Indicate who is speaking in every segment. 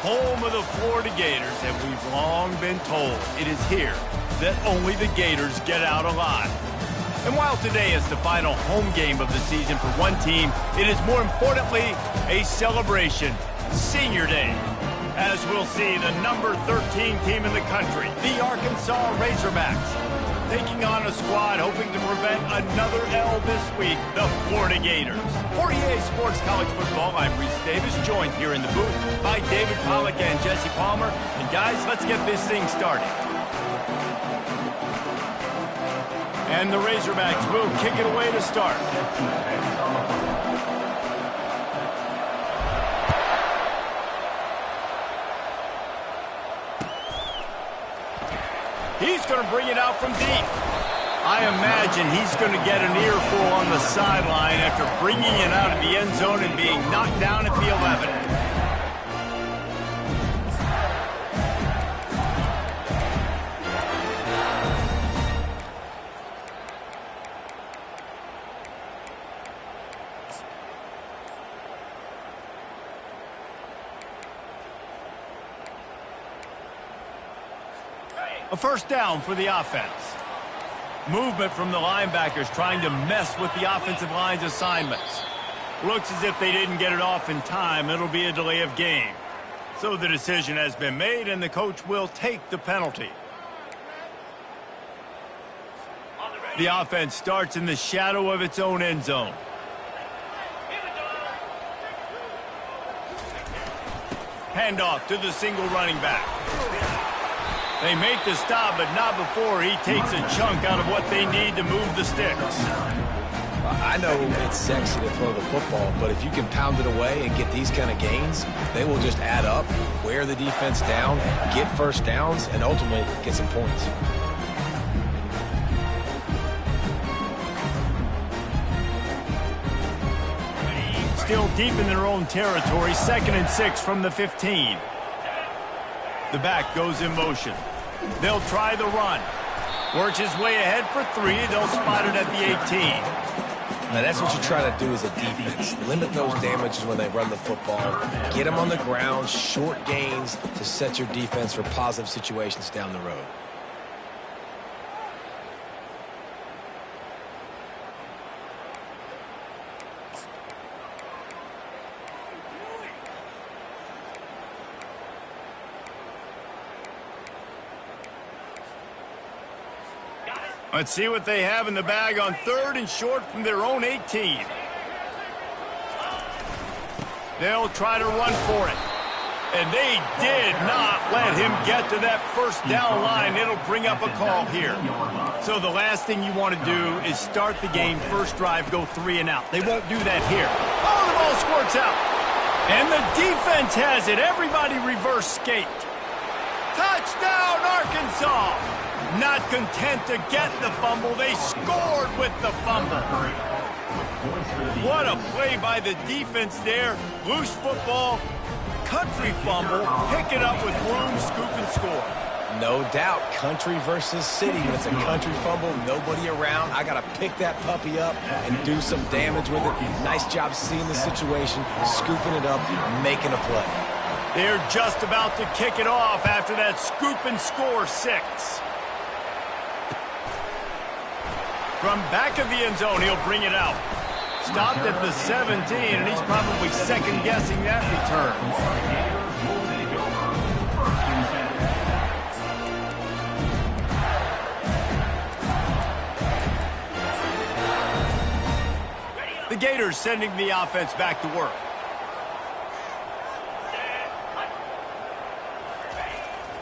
Speaker 1: home of the Florida Gators, and we've long been told it is here that only the Gators get out alive. And while today is the final home game of the season for one team, it is more importantly a celebration, Senior Day. As we'll see, the number 13 team in the country, the Arkansas Razorbacks, taking on a squad hoping to prevent another L this week, the Florida Gators. For EA Sports College Football, I'm Reese Davis, joined here in the booth by David Pollack and Jesse Palmer. And guys, let's get this thing started. And the Razorbacks will kick it away to start. He's going to bring it out from deep. I imagine he's going to get an earful on the sideline after bringing it out of the end zone and being knocked down at the 11. A first down for the offense. Movement from the linebackers trying to mess with the offensive line's assignments. Looks as if they didn't get it off in time. It'll be a delay of game. So the decision has been made, and the coach will take the penalty. The offense starts in the shadow of its own end zone. Handoff to the single running back. They make the stop, but not before he takes a chunk out of what they need to move the sticks.
Speaker 2: I know it's sexy to throw the football, but if you can pound it away and get these kind of gains, they will just add up, wear the defense down, get first downs, and ultimately get some points.
Speaker 1: Still deep in their own territory, 2nd and 6 from the 15. The back goes in motion. They'll try the run. Works his way ahead for 3. They'll spot it at the 18.
Speaker 2: Now that's what you try to do as a defense. Limit those damages when they run the football. Get them on the ground, short gains to set your defense for positive situations down the road.
Speaker 1: Let's see what they have in the bag on 3rd and short from their own 18. They'll try to run for it. And they did not let him get to that first down line. It'll bring up a call here. So the last thing you want to do is start the game, first drive, go 3 and out. They won't do that here. Oh, the ball squirts out. And the defense has it. Everybody reverse skate. Touchdown, Arkansas! Not content to get the fumble, they scored with the fumble. What a play by the defense there. Loose football, country fumble, pick it up with room, scoop, and score.
Speaker 2: No doubt, country versus city. When it's a country fumble, nobody around. I got to pick that puppy up and do some damage with it. Nice job seeing the situation, scooping it up, making a play.
Speaker 1: They're just about to kick it off after that scoop and score 6. From back of the end zone, he'll bring it out. Stopped at the 17, and he's probably second-guessing that return. The Gators sending the offense back to work.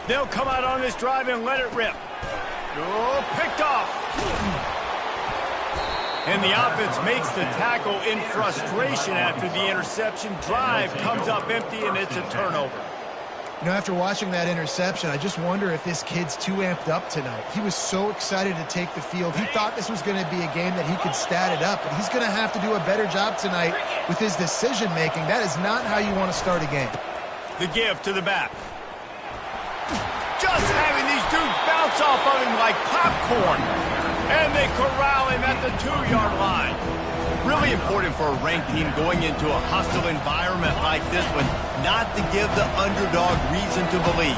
Speaker 1: They'll come out on this drive and let it rip. Oh, picked off. And the offense makes the tackle in frustration after the interception. Drive comes up empty, and it's a turnover.
Speaker 3: You know, after watching that interception, I just wonder if this kid's too amped up tonight. He was so excited to take the field. He thought this was going to be a game that he could stat it up, but he's going to have to do a better job tonight with his decision-making. That is not how you want to start a game.
Speaker 1: The give to the back. Just having these dudes bounce off of him like popcorn. And they corral him at the 2-yard line. Really important for a ranked team going into a hostile environment like this one, not to give the underdog reason to believe.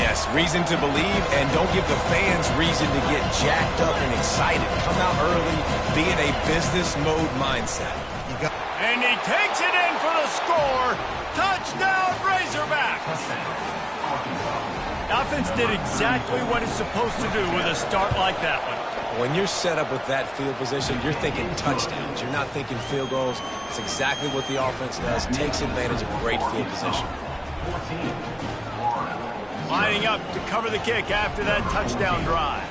Speaker 2: Yes, reason to believe, and don't give the fans reason to get jacked up and excited. Come out early, be in a business mode mindset.
Speaker 1: And he takes it in for the score. Touchdown, Razorbacks! Offense did exactly what it's supposed to do with a start like that one.
Speaker 2: When you're set up with that field position, you're thinking touchdowns. You're not thinking field goals. It's exactly what the offense does. Takes advantage of great field position.
Speaker 1: Lining up to cover the kick after that touchdown drive.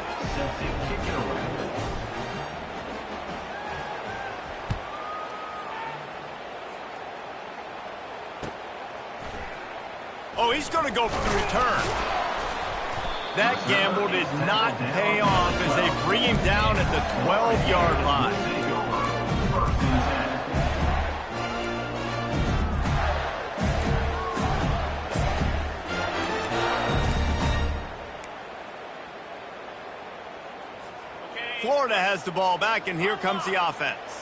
Speaker 1: Oh, he's going to go for the return. That gamble did not pay off as they bring him down at the 12-yard line. Florida has the ball back, and here comes the offense.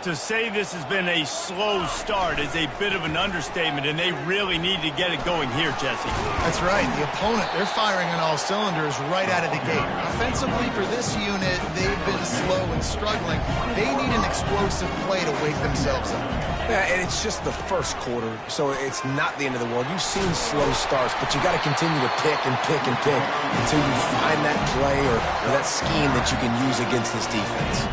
Speaker 1: To say this has been a slow start is a bit of an understatement, and they really need to get it going here, Jesse.
Speaker 3: That's right. The opponent, they're firing on all cylinders right out of the gate. Offensively, for this unit, they've been slow and struggling. They need an explosive play to wake themselves up.
Speaker 2: Yeah, and it's just the first quarter, so it's not the end of the world. You've seen slow starts, but you got to continue to pick and pick and pick until you find that play or that scheme that you can use against this defense.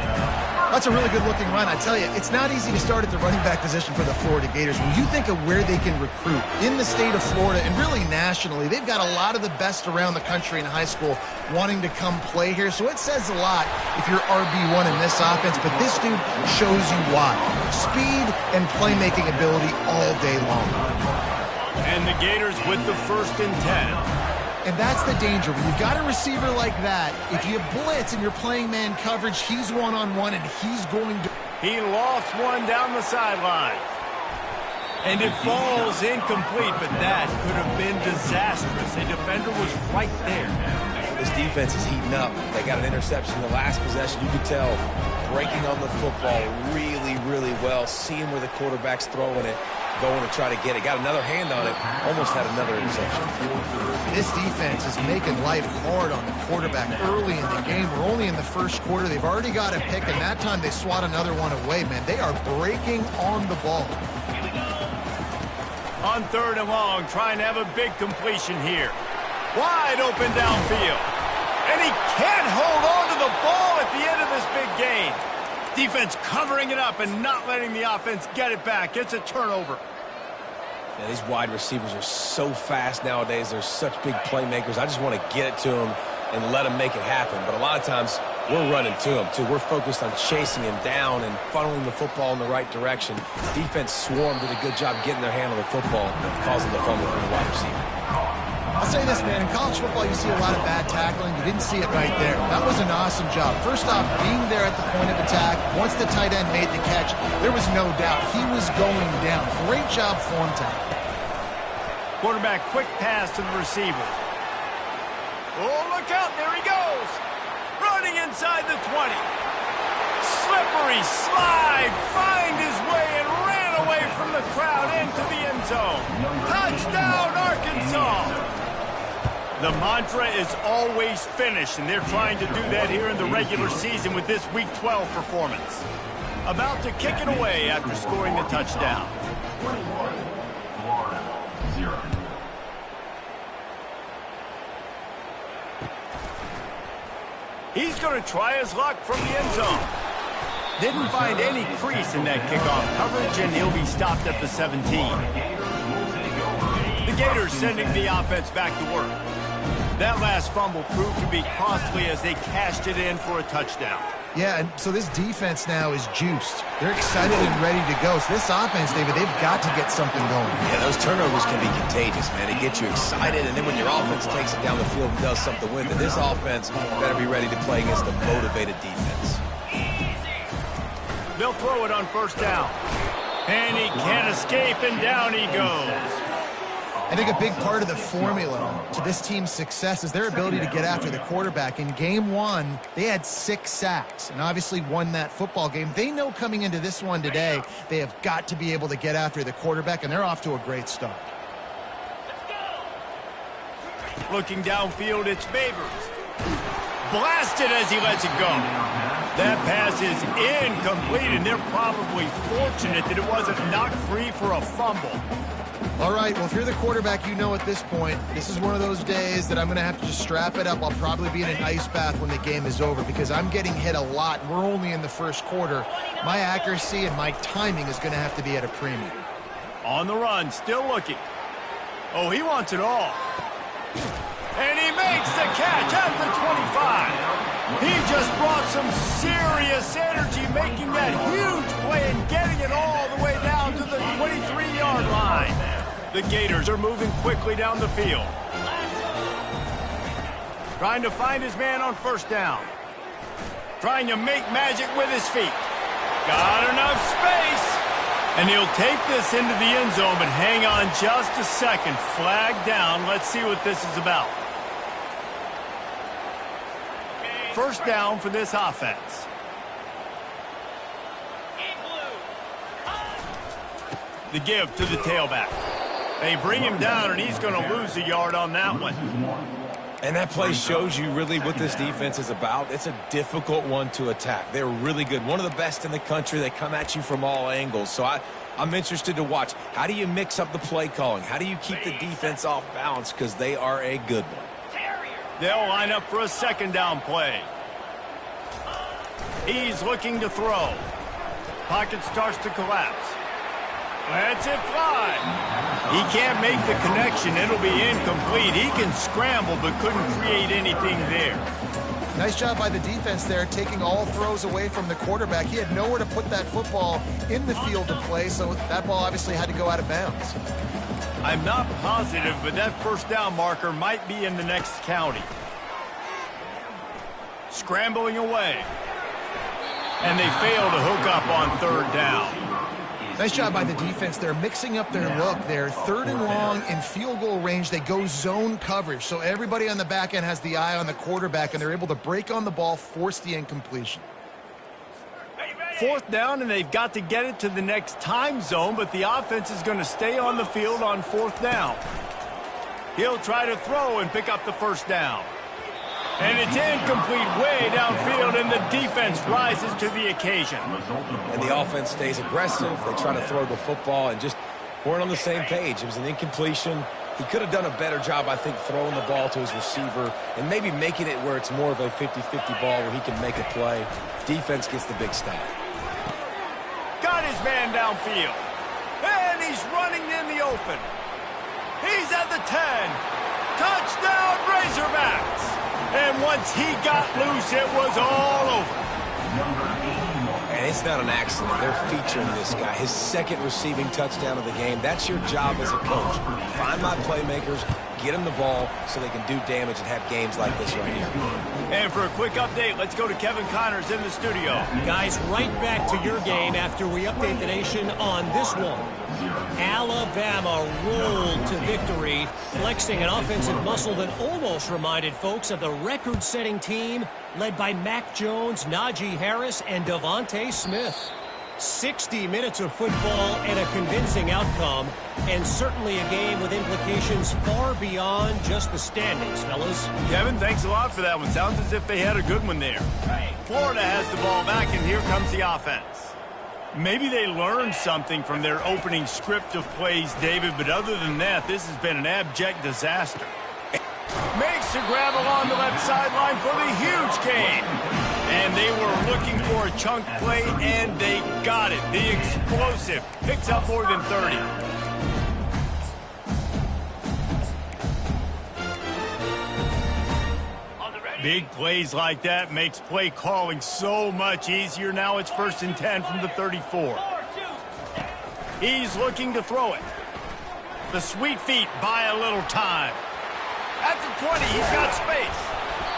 Speaker 3: That's a really good-looking run. I tell you, it's not easy to start at the running back position for the Florida Gators. When you think of where they can recruit in the state of Florida and really nationally, they've got a lot of the best around the country in high school wanting to come play here. So it says a lot if you're RB1 in this offense, but this dude shows you why. Speed and playmaking ability all day long.
Speaker 1: And the Gators with the 1st and 10.
Speaker 3: And that's the danger. When you've got a receiver like that, if you blitz and you're playing man coverage, he's one-on-one and he's going to...
Speaker 1: He lost one down the sideline. And it falls incomplete, but that could have been disastrous. A defender was right there.
Speaker 2: This defense is heating up. They got an interception in the last possession. You could tell breaking on the football really, really well, seeing where the quarterback's throwing it, going to try to get it. Got another hand on it, almost had another interception.
Speaker 3: This defense is making life hard on the quarterback early in the game. We're only in the first quarter. They've already got a pick, and that time they swat another one away, man. They are breaking on the ball.
Speaker 1: On 3rd and long, trying to have a big completion here. Wide open downfield. And he can't hold on to the ball at the end of this big game. Defense covering it up and not letting the offense get it back. It's a turnover.
Speaker 2: Yeah, these wide receivers are so fast nowadays. They're such big playmakers. I just want to get it to them and let them make it happen. But a lot of times, we're running to them, too. We're focused on chasing him down and funneling the football in the right direction. Defense swarmed, did a good job getting their hand on the football, causing the fumble from the wide receiver.
Speaker 3: I'll say this, man. In college football, you see a lot of bad tackling. You didn't see it right there. That was an awesome job. First off, being there at the point of attack. Once the tight end made the catch, there was no doubt he was going down. Great job form time.
Speaker 1: Quarterback, quick pass to the receiver. Oh, look out. There he goes. Running inside the 20. Slippery slide. Find his way and ran away from the crowd into the end zone. Touchdown, Arkansas. The mantra is always finish, and they're trying to do that here in the regular season with this Week 12 performance. About to kick it away after scoring the touchdown.
Speaker 4: 21-0.
Speaker 1: He's going to try his luck from the end zone. Didn't find any crease in that kickoff coverage, and he'll be stopped at the 17. The Gators sending the offense back to work. That last fumble proved to be costly as they cashed it in for a touchdown.
Speaker 3: Yeah, and so this defense now is juiced. They're excited and ready to go. So this offense, David, they've got to get something going.
Speaker 2: Yeah, those turnovers can be contagious, man. They get you excited, and then when your offense takes it down the field and does something with it, this offense better be ready to play against a motivated defense.
Speaker 1: They'll throw it on 1st down. And he can't escape, and down he goes.
Speaker 3: I think a big part of the formula to this team's success is their ability to get after the quarterback. In game one, they had 6 sacks and obviously won that football game. They know coming into this one today, they have got to be able to get after the quarterback, and they're off to a great start.
Speaker 1: Looking downfield, it's Babers. Blasted as he lets it go. That pass is incomplete, and they're probably fortunate that it wasn't knocked free for a fumble.
Speaker 3: All right, well, if you're the quarterback, you know at this point, this is one of those days that I'm going to have to just strap it up. I'll probably be in an ice bath when the game is over because I'm getting hit a lot, and we're only in the first quarter. My accuracy and my timing is going to have to be at a premium.
Speaker 1: On the run, still looking. Oh, he wants it all. And he makes the catch at the 25. He just brought some serious energy, making that huge play and getting it all the way down to the 23-yard line. The Gators are moving quickly down the field. Trying to find his man on first down. Trying to make magic with his feet. Got enough space. And he'll take this into the end zone, but hang on just a second. Flag down. Let's see what this is about. First down for this offense. The give to the tailback. They bring him down, and he's going to lose a yard on that one.
Speaker 2: And that play shows you really what this defense is about. It's a difficult one to attack. They're really good. One of the best in the country. They come at you from all angles. So I'm interested to watch. How do you mix up the play calling? How do you keep the defense off balance? Because they are a good one.
Speaker 1: They'll line up for a second down play. He's looking to throw. Pocket starts to collapse. Lets it fly. He can't make the connection. It'll be incomplete. He can scramble but couldn't create anything there.
Speaker 3: Nice job by the defense there, taking all throws away from the quarterback. He had nowhere to put that football in the field to play, so that ball obviously had to go out of bounds.
Speaker 1: I'm not positive, but that first down marker might be in the next county. Scrambling away. And they fail to hook up on third down.
Speaker 3: Nice job by the defense. They're mixing up their look. They're third and long in field goal range. They go zone coverage, so everybody on the back end has the eye on the quarterback, and they're able to break on the ball, force the incompletion.
Speaker 1: Fourth down, and they've got to get it to the next time zone, but the offense is going to stay on the field on fourth down. He'll try to throw and pick up the first down. And it's incomplete way downfield, and the defense rises to the occasion.
Speaker 2: And the offense stays aggressive. They try to throw the football and just weren't on the same page. It was an incompletion. He could have done a better job, I think, throwing the ball to his receiver and maybe making it where it's more of a 50-50 ball where he can make a play. Defense gets the big stop.
Speaker 1: Got his man downfield. And he's running in the open. He's at the 10. Touchdown, Razorbacks. And once he got loose, it was all over.
Speaker 2: And it's not an accident. They're featuring this guy. His second receiving touchdown of the game. That's your job as a coach. Find my playmakers, get them the ball so they can do damage and have games like this right here.
Speaker 1: And for a quick update, let's go to Kevin Connors in the studio.
Speaker 4: Guys, right back to your game after we update the nation on this one. Alabama rolled to victory, flexing an offensive muscle that almost reminded folks of the record-setting team led by Mac Jones, Najee Harris, and Devontae Smith. 60 minutes of football and a convincing outcome, and certainly a game with implications far beyond just the standings, fellas.
Speaker 1: Kevin, thanks a lot for that one. Sounds as if they had a good one there. Florida has the ball back, and here comes the offense. Maybe they learned something from their opening script of plays, David, but other than that, this has been an abject disaster. Makes a grab along the left sideline for the huge gain. And they were looking for a chunk play, and they got it. The explosive picks up more than 30. Big plays like that makes play calling so much easier. Now it's 1st and 10 from the 34. He's looking to throw it. The sweet feet buy a little time. At the 20, he's got space.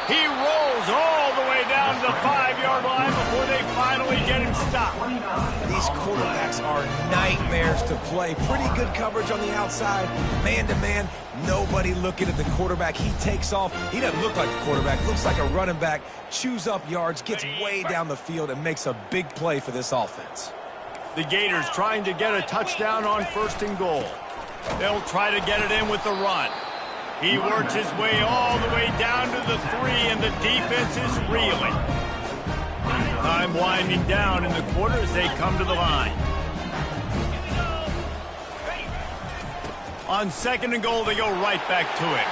Speaker 1: He rolls all the way down to the 5-yard line before they finally get him stopped.
Speaker 2: These quarterbacks are nightmares to play. Pretty good coverage on the outside. Man-to-man, nobody looking at the quarterback. He takes off. He doesn't look like a quarterback. Looks like a running back. Chews up yards, gets way down the field, and makes a big play for this offense.
Speaker 1: The Gators trying to get a touchdown on 1st and goal. They'll try to get it in with the run. He works his way all the way down to the 3, and the defense is reeling. Time winding down in the quarter as they come to the line. On 2nd and goal, they go right back to it.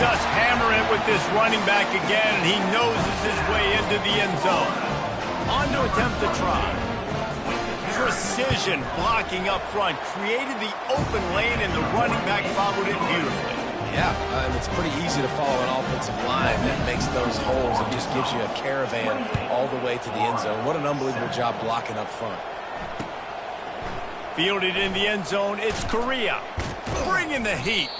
Speaker 1: Just hammer it with this running back again, and he noses his way into the end zone. On to attempt to try. Precision blocking up front created the open lane, and the running back followed it beautifully.
Speaker 2: Yeah, it's pretty easy to follow an offensive line that makes those holes and just gives you a caravan all the way to the end zone. What an unbelievable job blocking up front.
Speaker 1: Fielded in the end zone, it's Correa. Bringing the heat.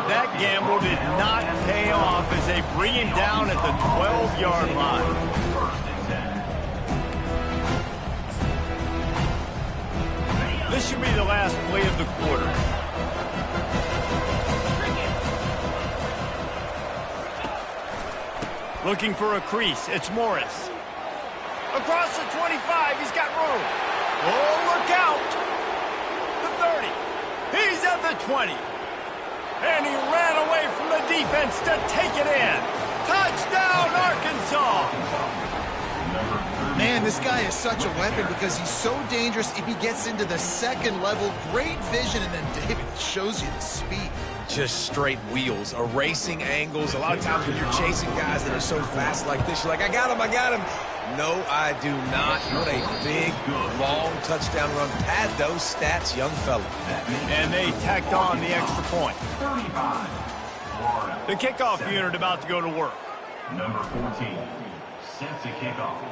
Speaker 1: That gamble did not pay off as they bring him down at the 12-yard line. This should be the last play of the quarter. Looking for a crease. It's Morris. Across the 25. He's got room. Oh, look out. The 30. He's at the 20. And he ran away from the defense to take it in. Touchdown, Arkansas.
Speaker 3: Man, this guy is such a weapon because he's so dangerous if he gets into the 2nd level. Great vision, and then David shows you the speed.
Speaker 2: Just straight wheels, erasing angles. A lot of times when you're chasing guys that are so fast like this, you're like, I got him, I got him. No, I do not. What a big, long touchdown run. Pad those stats, young fella.
Speaker 1: And they tacked on the extra point. The kickoff unit about to go to work.
Speaker 5: Number 14, set to kick off.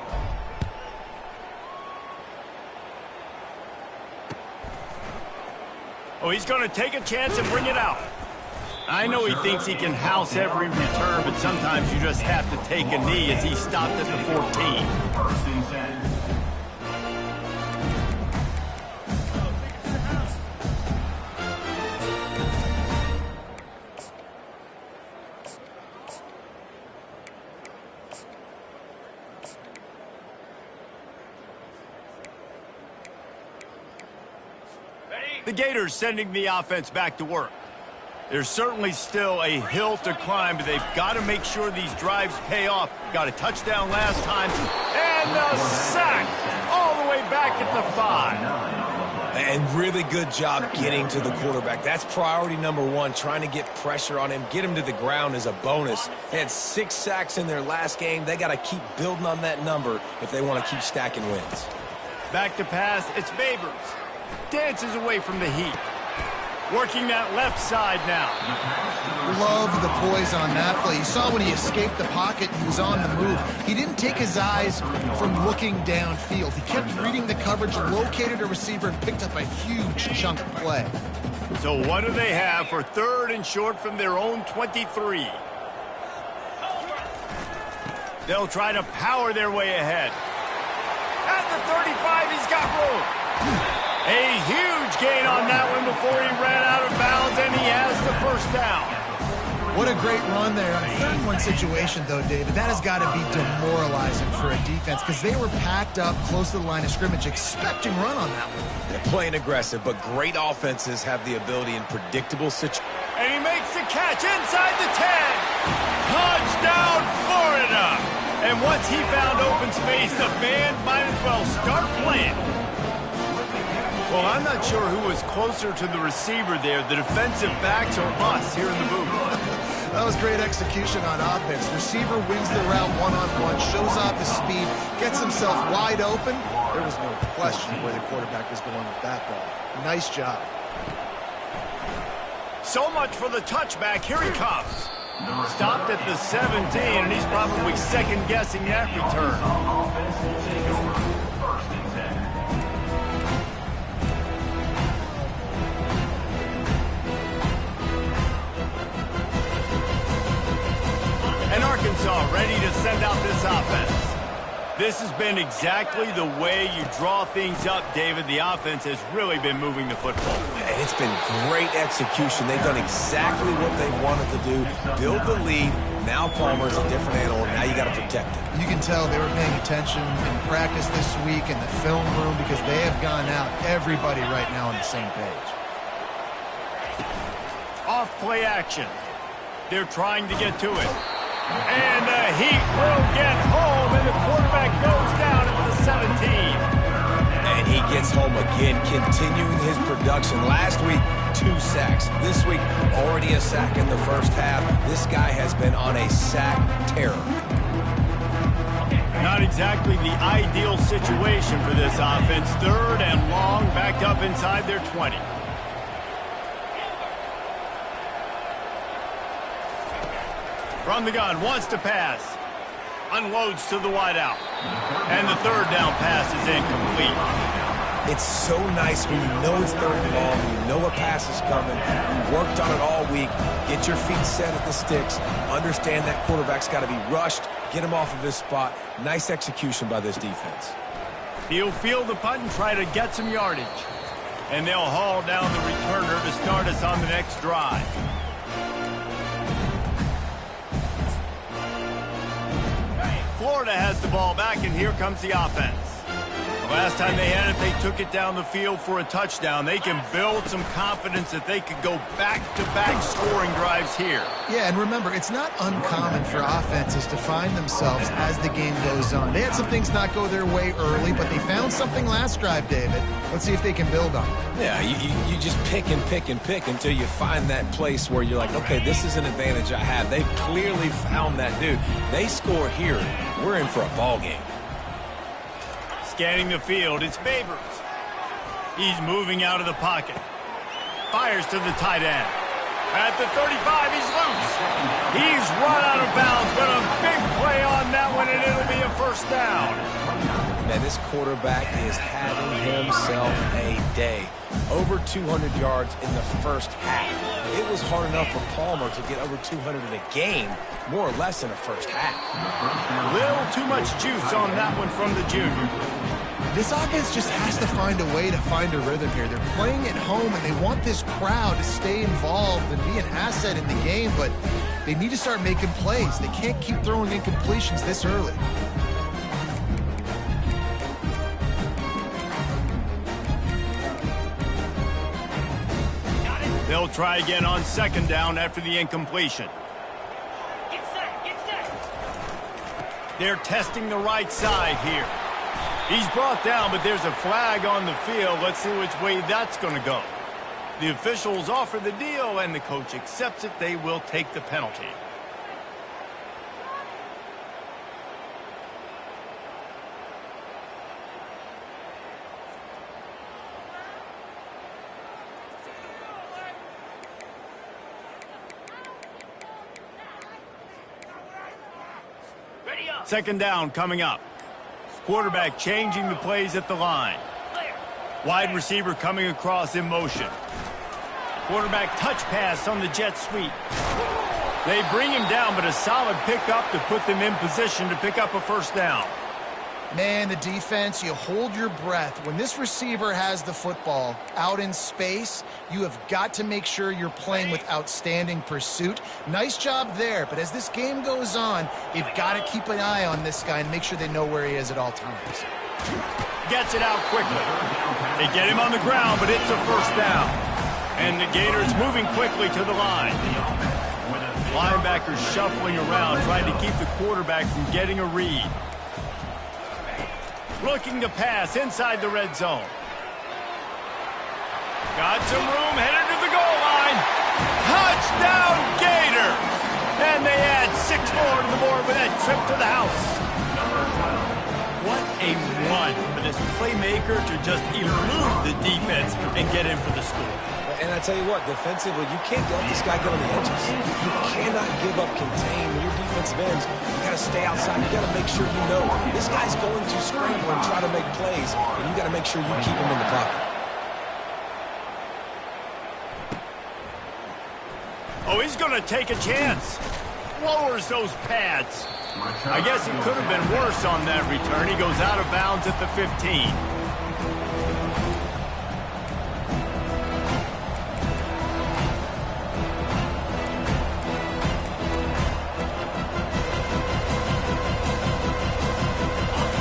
Speaker 1: Oh, he's going to take a chance and bring it out. I know he thinks he can house every return, but sometimes you just have to take a knee as he stopped at the 14.
Speaker 5: 1st and 10.
Speaker 1: The Gators sending the offense back to work. There's certainly still a hill to climb, but they've got to make sure these drives pay off. Got a touchdown last time, and a sack all the way back at the 5.
Speaker 2: And really good job getting to the quarterback. That's priority number 1, trying to get pressure on him. Get him to the ground is a bonus. They had 6 sacks in their last game. They got to keep building on that number if they want to keep stacking wins.
Speaker 1: Back to pass, it's Babers. Dances away from the heat. Working that left side now.
Speaker 3: Love the poise on that play. You saw when he escaped the pocket, he was on the move. He didn't take his eyes from looking downfield. He kept reading the coverage, located a receiver, and picked up a huge chunk of play.
Speaker 1: So what do they have for 3rd and short from their own 23? They'll try to power their way ahead. At the 35, he's got room. A huge gain on that one before he ran out of bounds, and he has the 1st down.
Speaker 3: What a great run there. On a 3rd-and-1 situation, though, David, that has got to be demoralizing for a defense because they were packed up close to the line of scrimmage, expecting run on that one.
Speaker 2: They're playing aggressive, but great offenses have the ability in predictable situations.
Speaker 1: And he makes the catch inside the 10. Touchdown, Florida. And once he found open space, the band might as well start playing. Well, I'm not sure who was closer to the receiver there, the defensive backs or us here in the booth.
Speaker 3: That was great execution on offense. Receiver wins the route one-on-one, shows off his speed, gets himself wide open. There was no question where the quarterback was going with that ball. Nice job.
Speaker 1: So much for the touchback. Here he comes. Stopped at the 17, and he's probably second-guessing that return. chainsaw ready to send out this offense. This has been exactly the way you draw things up, David. The offense has really been moving the football.
Speaker 2: And it's been great execution. They've done exactly what they wanted to do. Build the lead. Now Palmer's a different animal. Now you got to protect it.
Speaker 3: You can tell they were paying attention in practice this week in the film room because they have gone out, everybody right now on the same page.
Speaker 1: Off play action. They're trying to get to it. And the heat will get home, and the quarterback goes down at the 17.
Speaker 2: And he gets home again, continuing his production. Last week, 2 sacks. This week, already a sack in the first half. This guy has been on a sack terror.
Speaker 1: Not exactly the ideal situation for this offense. 3rd and long, backed up inside their 20. From the gun, wants to pass. Unloads to the wideout. And the 3rd down pass is incomplete.
Speaker 2: It's so nice when you know it's 3rd and long, you know a pass is coming, you worked on it all week, get your feet set at the sticks, understand that quarterback's got to be rushed, get him off of his spot. Nice execution by this defense.
Speaker 1: He'll field the punt and try to get some yardage. And they'll haul down the returner to start us on the next drive. Florida has the ball back, and here comes the offense. The last time they had it, they took it down the field for a touchdown. They can build some confidence that they could go back-to-back scoring drives here.
Speaker 3: Yeah, and remember, it's not uncommon for offenses to find themselves as the game goes on. They had some things not go their way early, but they found something last drive, David. Let's see if they can build on it.
Speaker 2: Yeah, you just pick and pick and pick until you find that place where you're like, okay, this is an advantage I have. They've clearly found that dude. They score here, we're in for a ball game.
Speaker 1: Scanning the field, it's Babers. He's moving out of the pocket. Fires to the tight end. At the 35, he's loose. He's run out of bounds, but a big play on that one, and it'll be a first down.
Speaker 2: Man, this quarterback is having himself a day. Over 200 yards in the first half. It was hard enough for Palmer to get over 200 in a game, more or less in the first half.
Speaker 1: Little too much juice on that one from the junior.
Speaker 3: This offense just has to find a way to find a rhythm here. They're playing at home, and they want this crowd to stay involved and be an asset in the game, but they need to start making plays. They can't keep throwing incompletions this early.
Speaker 1: They'll try again on 2nd down after the incompletion.
Speaker 6: Get set.
Speaker 1: They're testing the right side here. He's brought down, but there's a flag on the field. Let's see which way that's going to go. The officials offer the deal, and the coach accepts it. They will take the penalty.
Speaker 6: Ready up.
Speaker 1: 2nd down coming up. Quarterback changing the plays at the line. Wide receiver coming across in motion. Quarterback touch pass on the jet sweep. They bring him down, but a solid pickup to put them in position to pick up a first down.
Speaker 3: Man, the defense, you hold your breath. When this receiver has the football out in space, you have got to make sure you're playing with outstanding pursuit. Nice job there, but as this game goes on, you've got to keep an eye on this guy and make sure they know where he is at all times.
Speaker 1: Gets it out quickly. They get him on the ground, but it's a first down. And the Gators moving quickly to the line. Linebackers shuffling around, trying to keep the quarterback from getting a read. Looking to pass inside the red zone. Got some room, headed to the goal line. Touchdown, Gator! And they add 6 more to the board with that trip to the house. What a run for this playmaker to just elude the defense and get in for the score.
Speaker 2: And I tell you what, defensively, you can't let this guy get on the edges. You cannot give up contain when your defensive ends. You got to stay outside. You got to make sure you know this guy's going to scramble and try to make plays, and you got to make sure you keep him in the pocket.
Speaker 1: Oh, he's going to take a chance. lowers those pads. I guess it could have been worse on that return. He goes out of bounds at the 15.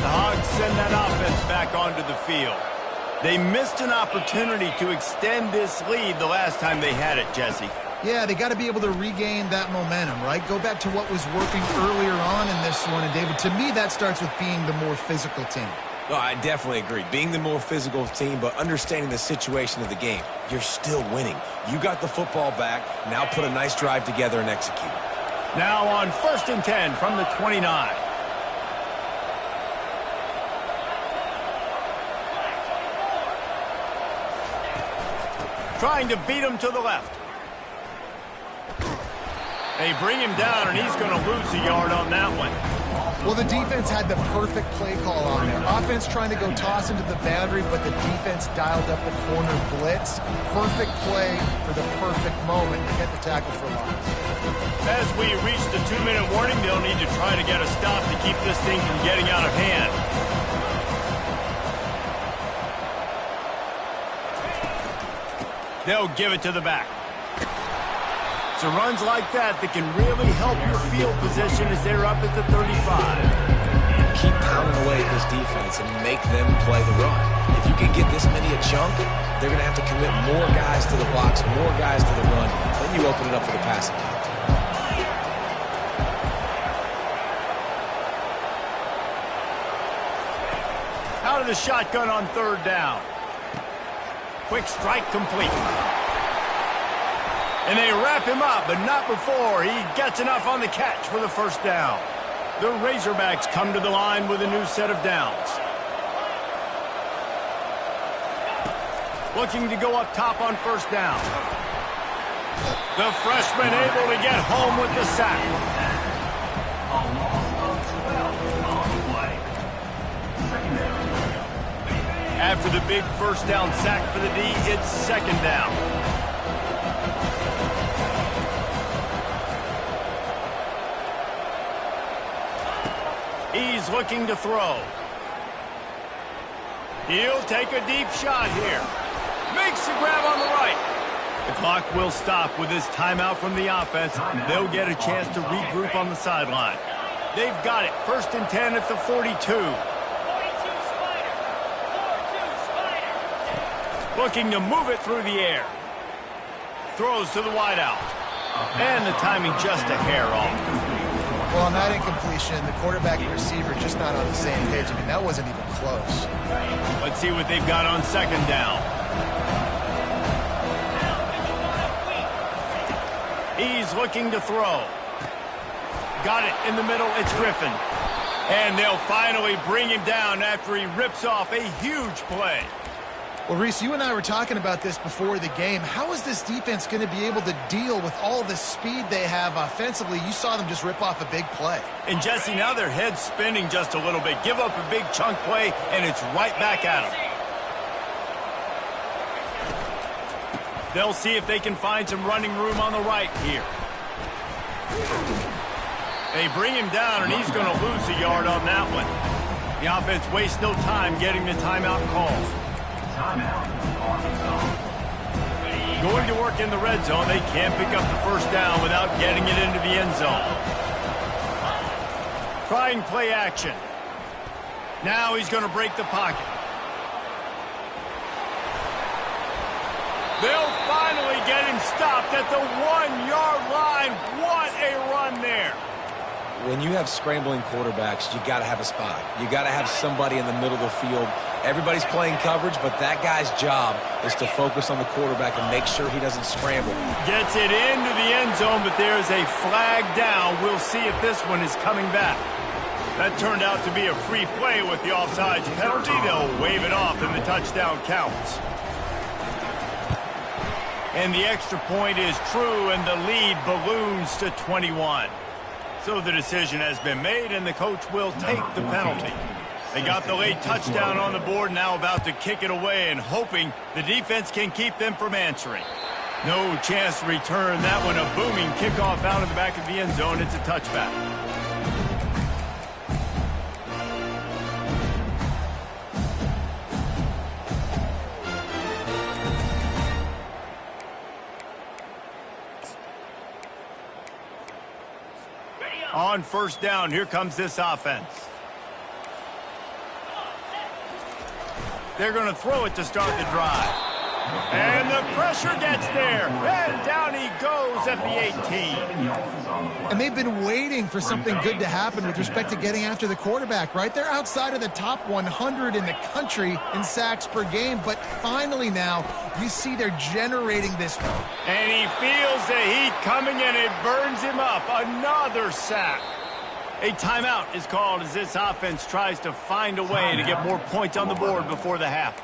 Speaker 1: The Hogs send that offense back onto the field. They missed an opportunity to extend this lead the last time they had it, Jesse.
Speaker 3: Yeah, they got to be able to regain that momentum, right? Go back to what was working earlier on in this one. And, David, to me, that starts with being the more physical team.
Speaker 2: No, I definitely agree. Being the more physical team, but understanding the situation of the game. You're still winning. You got the football back. Now put a nice drive together and execute.
Speaker 1: Now on 1st and 10 from the 29. Trying to beat him to the left. They bring him down, and he's going to lose a yard on that one.
Speaker 3: Well, the defense had the perfect play call on there. Offense trying to go toss into the boundary, but the defense dialed up the corner blitz. Perfect play for the perfect moment to get the tackle for loss.
Speaker 1: As we reach the 2-minute warning, they'll need to try to get a stop to keep this thing from getting out of hand. They'll give it to the back. It's runs like that can really help your field position as they're up at the 35.
Speaker 2: Keep pounding away at this defense and make them play the run. If you can get this many a chunk, they're going to have to commit more guys to the box, more guys to the run. Then you open it up for the passing game.
Speaker 1: Out of the shotgun on 3rd down. Quick strike complete. And they wrap him up, but not before he gets enough on the catch for the 1st down. The Razorbacks come to the line with a new set of downs. Looking to go up top on 1st down. The freshman able to get home with the sack.
Speaker 5: A loss of 12 on the play. 2nd down.
Speaker 1: After the big 1st down sack for the D, it's 2nd down. He's looking to throw. He'll take a deep shot here. Makes the grab on the right. The clock will stop with this timeout from the offense. They'll get a chance to regroup on the sideline. They've got it. 1st and 10 at the 42.
Speaker 6: 42 Spider. 42 Spider.
Speaker 1: Looking to move it through the air. Throws to the wideout. And the timing just a hair off.
Speaker 3: Well, on that incompletion, the quarterback and receiver just not on the same page. I mean, that wasn't even close.
Speaker 1: Let's see what they've got on 2nd down. He's looking to throw. Got it in the middle. It's Griffin. And they'll finally bring him down after he rips off a huge play.
Speaker 3: Well, Reese, you and I were talking about this before the game. How is this defense going to be able to deal with all the speed they have offensively? You saw them just rip off a big play.
Speaker 1: And, Jesse, now their head's spinning just a little bit. Give up a big chunk play, and it's right back at them. They'll see if they can find some running room on the right here. They bring him down, and he's going to lose a yard on that one. The offense wastes no time getting the timeout called.
Speaker 5: Timeout, Arkansas.
Speaker 1: Going to work in the red zone. They can't pick up the 1st down without getting it into the end zone. Trying play action. Now he's going to break the pocket. They'll finally get him stopped at the 1-yard line. What a run there.
Speaker 2: When you have scrambling quarterbacks, you got to have a spot. You got to have somebody in the middle of the field. Everybody's playing coverage, but that guy's job is to focus on the quarterback and make sure he doesn't scramble.
Speaker 1: Gets it into the end zone, but there's a flag down. We'll see if this one is coming back. That turned out to be a free play with the offsides penalty. They'll wave it off and the touchdown counts. And the extra point is true, and the lead balloons to 21. So the decision has been made, and the coach will take the penalty. They got the late touchdown on the board, now about to kick it away and hoping the defense can keep them from answering. No chance to return that one. A booming kickoff out of the back of the end zone. It's a touchback. On first down, here comes this offense. They're going to throw it to start the drive. And the pressure gets there. And down he goes at the 18.
Speaker 3: And they've been waiting for something good to happen with respect to getting after the quarterback, right? They're outside of the top 100 in the country in sacks per game, but finally now you see they're generating this.
Speaker 1: And he feels the heat coming and it burns him up. Another sack. A timeout is called as this offense tries to find a way to get more points on the board before the half.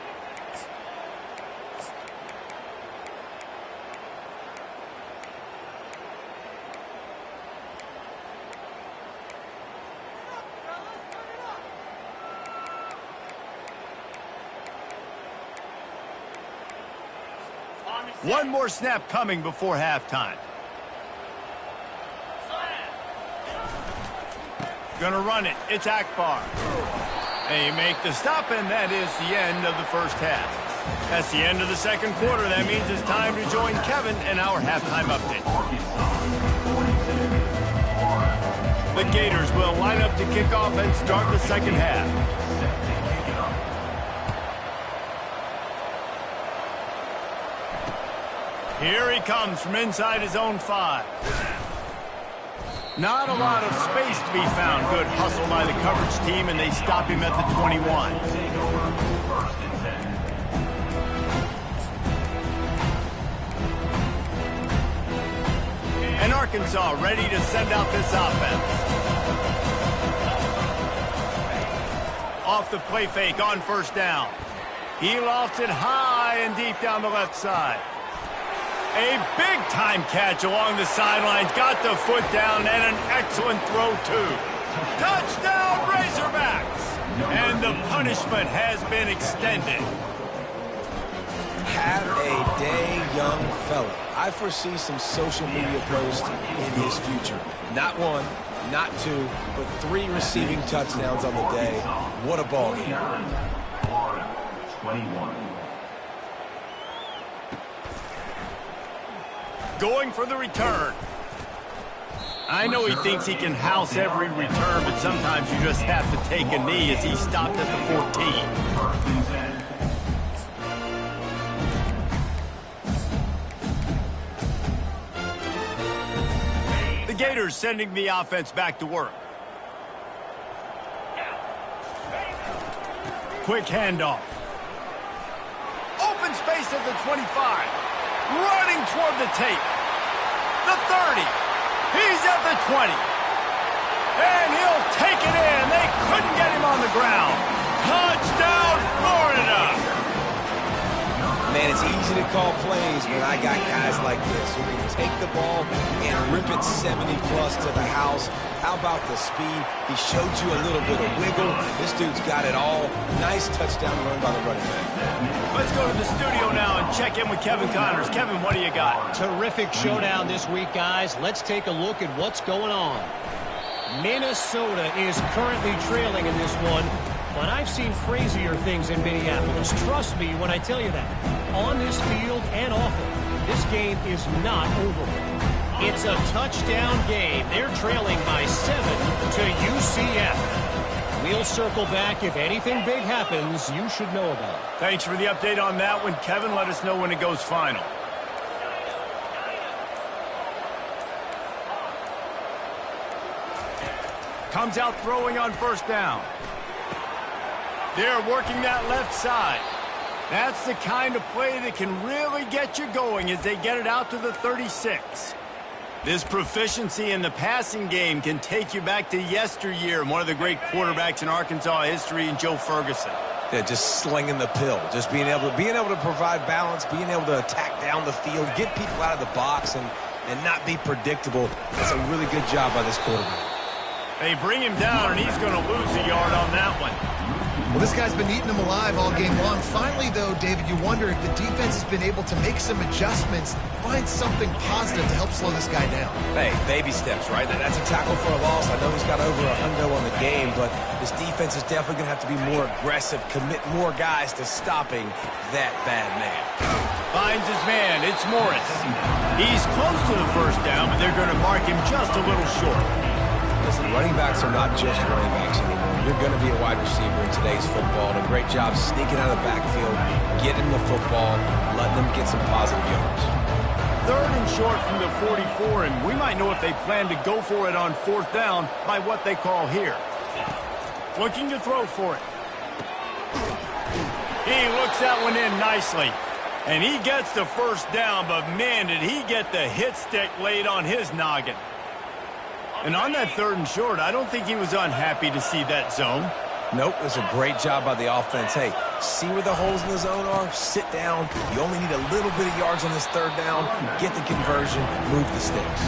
Speaker 1: One more snap coming before halftime. Gonna run it. It's Akbar. They make the stop, and that is the end of the first half. That's the end of the second quarter. That means it's time to join Kevin in our halftime update. The Gators will line up to kick off and start the second half. Here he comes from inside his own 5. Not a lot of space to be found. Good hustle by the coverage team, and they stop him at the 21. And Arkansas ready to send out this offense. Off the play fake on first down. He lofts it high and deep down the left side. A big-time catch along the sidelines. Got the foot down and an excellent throw, too. Touchdown, Razorbacks! And the punishment has been extended.
Speaker 2: Have a day, young fella. I foresee some social media posts in his future. Not one, not two, but 3 receiving touchdowns on the day. What a ball game.
Speaker 5: 21.
Speaker 1: Going for the return. I know he thinks he can house every return, but sometimes you just have to take a knee as he stopped at the 14. The Gators sending the offense back to work. Quick handoff. Open space at the 25. Running toward the tape. The 30. He's at the 20. And he'll take it in. They couldn't get him on the ground. Touchdown, Florida.
Speaker 2: Man, it's easy to call plays when I got guys like this who can take the ball and rip it 70-plus to the house. How about the speed? He showed you a little bit of wiggle. This dude's got it all. Nice touchdown run by the running back.
Speaker 1: Let's go to the studio now and check in with Kevin Connors. Kevin, what do you got?
Speaker 4: Terrific showdown this week, guys. Let's take a look at what's going on. Minnesota is currently trailing in this one, but I've seen crazier things in Minneapolis. Trust me when I tell you that. On this field and off it, this game is not over. It's a touchdown game. They're trailing by 7 to UCF. We'll circle back. If anything big happens, you should know about it.
Speaker 1: Thanks for the update on that one, Kevin. Let us know when it goes final. Comes out throwing on first down. They're working that left side. That's the kind of play that can really get you going as they get it out to the 36. This proficiency in the passing game can take you back to yesteryear and one of the great quarterbacks in Arkansas history, in Joe Ferguson.
Speaker 2: Yeah, just slinging the pill, just being able to provide balance, being able to attack down the field, get people out of the box, and not be predictable. That's a really good job by this quarterback.
Speaker 1: They bring him down, and he's going to lose a yard on that one.
Speaker 3: Well, this guy's been eating them alive all game long. Finally, though, David, you wonder if the defense has been able to make some adjustments, find something positive to help slow this guy down.
Speaker 2: Hey, baby steps, right? That's a tackle for a loss. I know he's got over $100 on the game, but this defense is definitely going to have to be more aggressive, commit more guys to stopping that bad man.
Speaker 1: Finds his man. It's Morris. He's close to the first down, but they're going to mark him just a little short.
Speaker 2: Listen, running backs are not just running backs anymore. You're going to be a wide receiver in today's football, and a great job sneaking out of the backfield, getting the football, letting them get some positive yards.
Speaker 1: 3rd and short from the 44, and we might know if they plan to go for it on 4th down by what they call here. Looking to throw for it. He looks that one in nicely. And he gets the first down, but man, did he get the hit stick laid on his noggin. And on that 3rd and short, I don't think he was unhappy to see that zone.
Speaker 2: Nope, it was a great job by the offense. Hey, see where the holes in the zone are? Sit down. You only need a little bit of yards on this 3rd down. Get the conversion, move the sticks.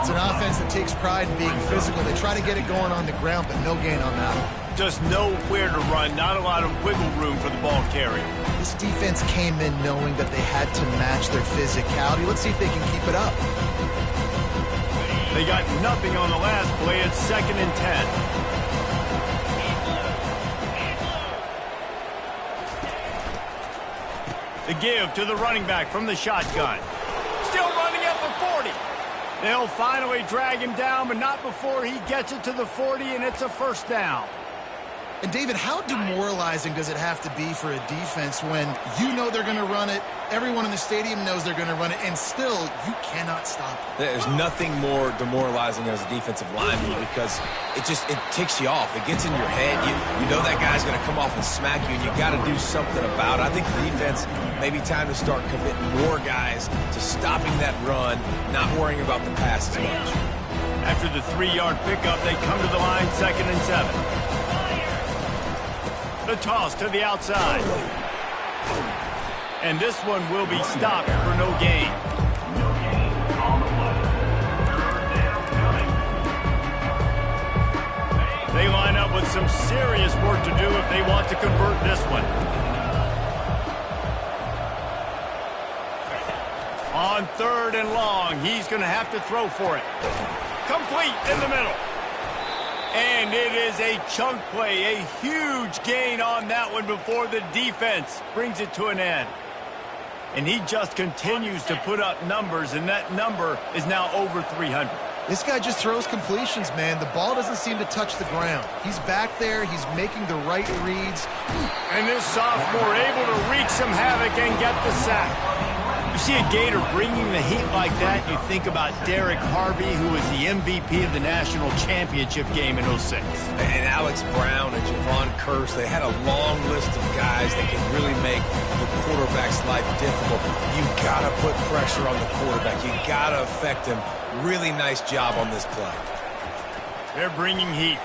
Speaker 3: It's an offense that takes pride in being physical. They try to get it going on the ground, but no gain on that one.
Speaker 1: Just know where to run, not a lot of wiggle room for the ball carrier.
Speaker 3: This defense came in knowing that they had to match their physicality. Let's see if they can keep it up.
Speaker 1: They got nothing on the last play. It's 2nd and 10. The give to the running back from the shotgun. Still running at the 40. They'll finally drag him down, but not before he gets it to the 40, and it's a first down.
Speaker 3: And, David, how demoralizing does it have to be for a defense when you know they're going to run it, everyone in the stadium knows they're going to run it, and still you cannot stop it?
Speaker 2: There's nothing more demoralizing as a defensive lineman because it ticks you off. It gets in your head. You know that guy's going to come off and smack you, and you got to do something about it. I think the defense, maybe time to start committing more guys to stopping that run, not worrying about the pass as much.
Speaker 1: After the 3-yard pickup, they come to the line 2nd and 7. The toss to the outside. And this one will be stopped for no gain. They line up with some serious work to do if they want to convert this one. On 3rd and long, he's going to have to throw for it. Complete in the middle. And it is a chunk play, a huge gain on that one before the defense brings it to an end. And he just continues to put up numbers, and that number is now over 300.
Speaker 3: This guy just throws completions, man. The ball doesn't seem to touch the ground. He's back there. He's making the right reads.
Speaker 1: And this sophomore able to wreak some havoc and get the sack. You see a Gator bringing the heat like that, you think about Derek Harvey, who was the MVP of the national championship game in 06.
Speaker 2: And Alex Brown and Javon Curse, they had a long list of guys that could really make the quarterback's life difficult. You got to put pressure on the quarterback. You got to affect him. Really nice job on this play.
Speaker 1: They're bringing heat.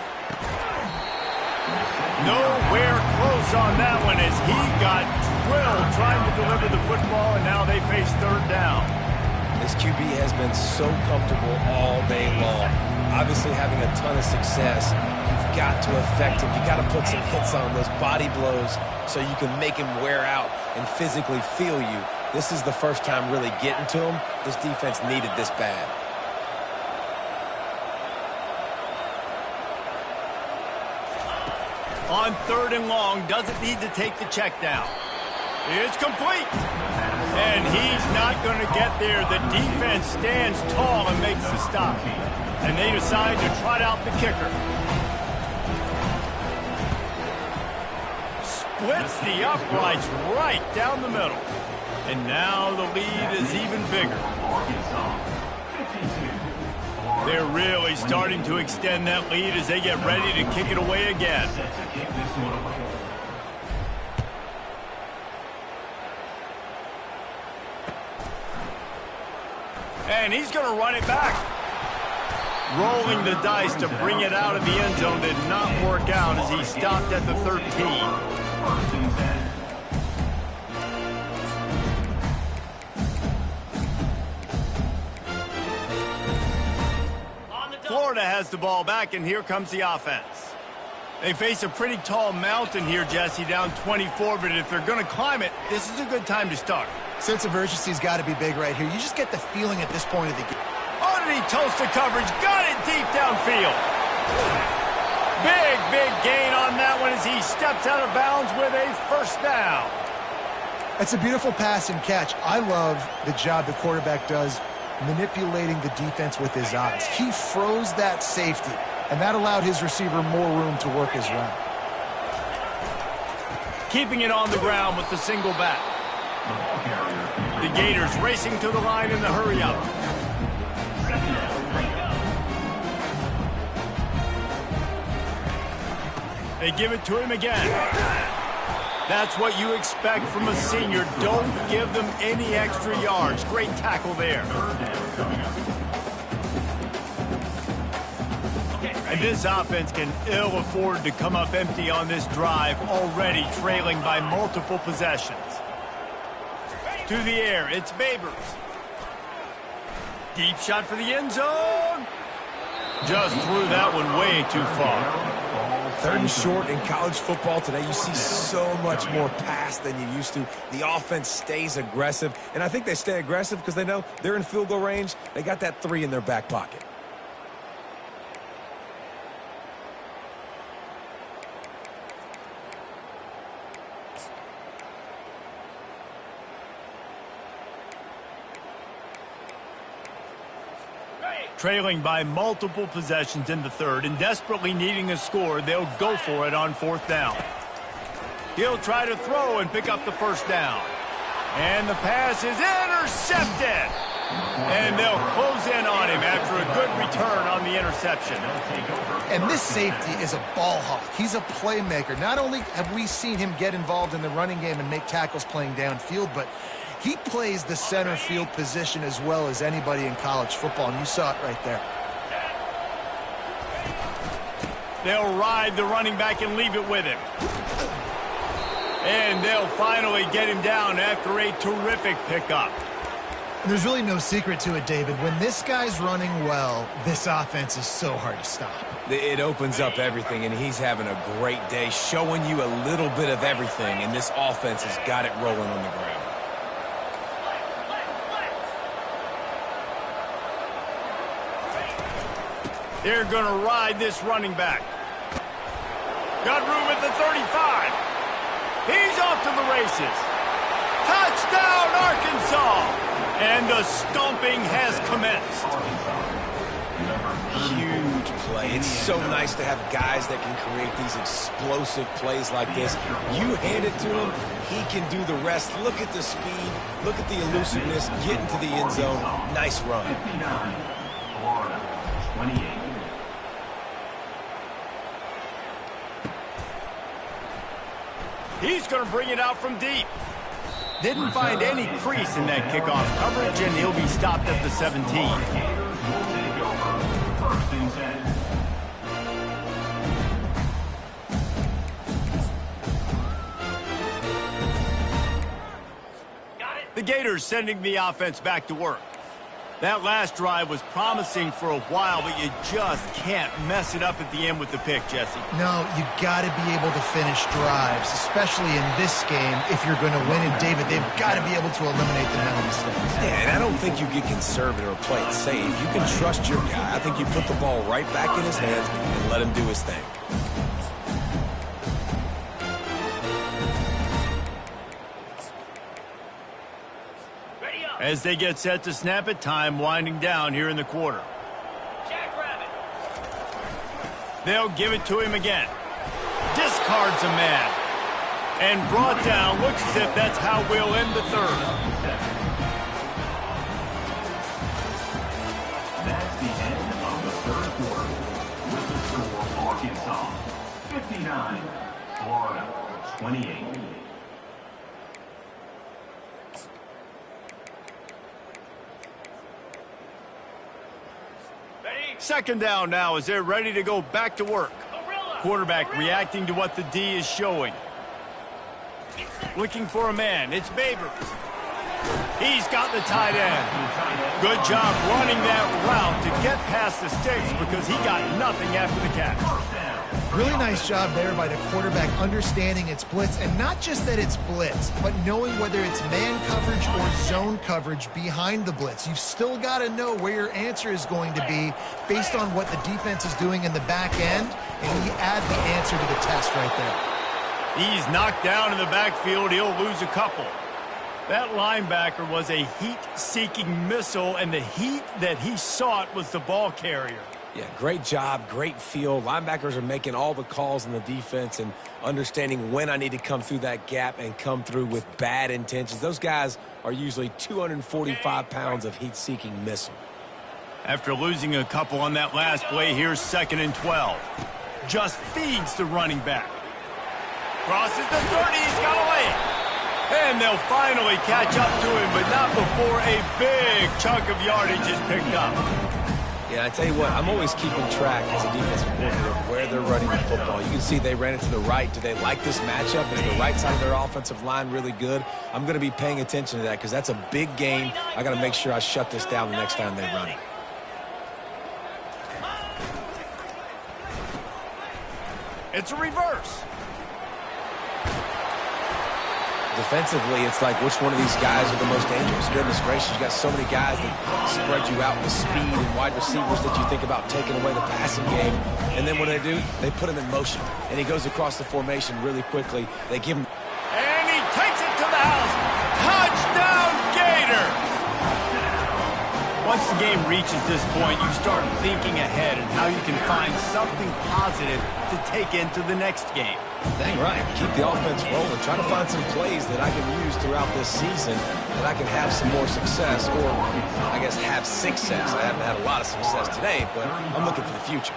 Speaker 1: Nowhere close on that one as he got drilled trying to deliver the football, and now they face 3rd down.
Speaker 2: This QB has been so comfortable all day long. Obviously having a ton of success. You've got to affect him. You've got to put some hits on those body blows so you can make him wear out and physically feel you. This is the first time really getting to him. This defense needed this bad.
Speaker 1: On 3rd and long, doesn't need to take the check down. It's complete. And he's not going to get there. The defense stands tall and makes the stop. And they decide to trot out the kicker. Splits the uprights right down the middle. And now the lead is even bigger. They're really starting to extend that lead as they get ready to kick it away again. And he's going to run it back. Rolling the dice to bring it out of the end zone did not work out as he stopped at the 13. Florida has the ball back, and here comes the offense. They face a pretty tall mountain here, Jesse, down 24, but if they're going to climb it, this is a good time to start.
Speaker 3: Sense of urgency's got to be big right here. You just get the feeling at this point of the game.
Speaker 1: Underneath Tulsa coverage, got it deep downfield. Big gain on that one as he steps out of bounds with a first down.
Speaker 3: It's a beautiful pass and catch. I love the job the quarterback does manipulating the defense with his eyes. He froze that safety, and that allowed his receiver more room to work his route.
Speaker 1: Keeping it on the ground with the single back. The Gators racing to the line in the hurry-up. They give it to him again. That's what you expect from a senior. Don't give them any extra yards. Great tackle there. And this offense can ill afford to come up empty on this drive, already trailing by multiple possessions. To the air, it's Babers. Deep shot for the end zone. Just threw that one way too far.
Speaker 2: 3rd and short in college football today. You see so much more pass than you used to. The offense stays aggressive, and I think they stay aggressive because they know they're in field goal range. They got that 3 in their back pocket.
Speaker 1: Trailing by multiple possessions in the 3rd and desperately needing a score, they'll go for it on 4th down. He'll try to throw and pick up the first down. And the pass is intercepted. And they'll close in on him after a good return on the interception.
Speaker 3: And this safety is a ball hawk. He's a playmaker. Not only have we seen him get involved in the running game and make tackles playing downfield, but he plays the center field position as well as anybody in college football, and you saw it right there.
Speaker 1: They'll ride the running back and leave it with him. And they'll finally get him down after a terrific pickup.
Speaker 3: There's really no secret to it, David. When this guy's running well, this offense is so hard to stop.
Speaker 2: It opens up everything, and he's having a great day, showing you a little bit of everything, and this offense has got it rolling on the ground.
Speaker 1: They're going to ride this running back. Got room at the 35. He's off to the races. Touchdown, Arkansas! And the stomping has commenced.
Speaker 2: Huge play. It's so nice to have guys that can create these explosive plays like this. You hand it to him, he can do the rest. Look at the speed. Look at the elusiveness. Get into the end zone. Nice run.
Speaker 5: 59, Florida, 28.
Speaker 1: He's going to bring it out from deep. Didn't find any crease in that kickoff coverage, and he'll be stopped at the 17.
Speaker 5: First and 10.
Speaker 1: The Gators sending the offense back to work. That last drive was promising for a while, but you just can't mess it up at the end with the pick, Jesse.
Speaker 3: No, you got to be able to finish drives, especially in this game. If you're going to win it, David, they've got to be able to eliminate the mental mistakes.
Speaker 2: Yeah, and I don't think you get conservative or play it safe. You can trust your guy. I think you put the ball right back in his hands and let him do his thing.
Speaker 1: As they get set to snap it, time winding down here in the quarter.
Speaker 6: Jackrabbit.
Speaker 1: They'll give it to him again. Discards a man. And brought down. Looks as if that's how we'll end the 3rd.
Speaker 5: That's the end of the 3rd quarter. With the score, Arkansas 59, Florida 28.
Speaker 1: Second down now as they're ready to go back to work. Quarterback reacting to what the D is showing. Looking for a man. It's Babers. He's got the tight end. Good job running that route to get past the sticks because he got nothing after the catch.
Speaker 3: Really nice job there by the quarterback understanding it's blitz, and not just that it's blitz, but knowing whether it's man coverage or zone coverage behind the blitz. You've still got to know where your answer is going to be based on what the defense is doing in the back end, and he adds the answer to the test right there.
Speaker 1: He's knocked down in the backfield. He'll lose a couple. That linebacker was a heat-seeking missile, and the heat that he sought was the ball carrier.
Speaker 2: Yeah, great job, great feel. Linebackers are making all the calls in the defense and understanding when I need to come through that gap and come through with bad intentions. Those guys are usually 245 pounds of heat-seeking missile.
Speaker 1: After losing a couple on that last play, here's 2nd and 12. Just feeds the running back. Crosses the 30, he's got away. And they'll finally catch up to him, but not before a big chunk of yardage is picked up.
Speaker 2: Yeah, I tell you what, I'm always keeping track as a defensive coordinator of where they're running the football. You can see they ran it to the right. Do they like this matchup? Is the right side of their offensive line really good? I'm going to be paying attention to that because that's a big game. I got to make sure I shut this down the next time they run it.
Speaker 1: It's a reverse.
Speaker 2: Defensively, it's like which one of these guys are the most dangerous. Goodness gracious, you got so many guys that spread you out with speed and wide receivers that you think about taking away the passing game. And then what do? They put him in motion. And he goes across the formation really quickly. They give him...
Speaker 1: And he takes it to the house. Touchdown, Gator! Once the game reaches this point, you start thinking ahead and how you can find something positive to take into the next game.
Speaker 2: Dang right. Keep the offense rolling. Try to find some plays that I can use throughout this season that I can have some more success, or I guess have success. I haven't had a lot of success today, but I'm looking for the future.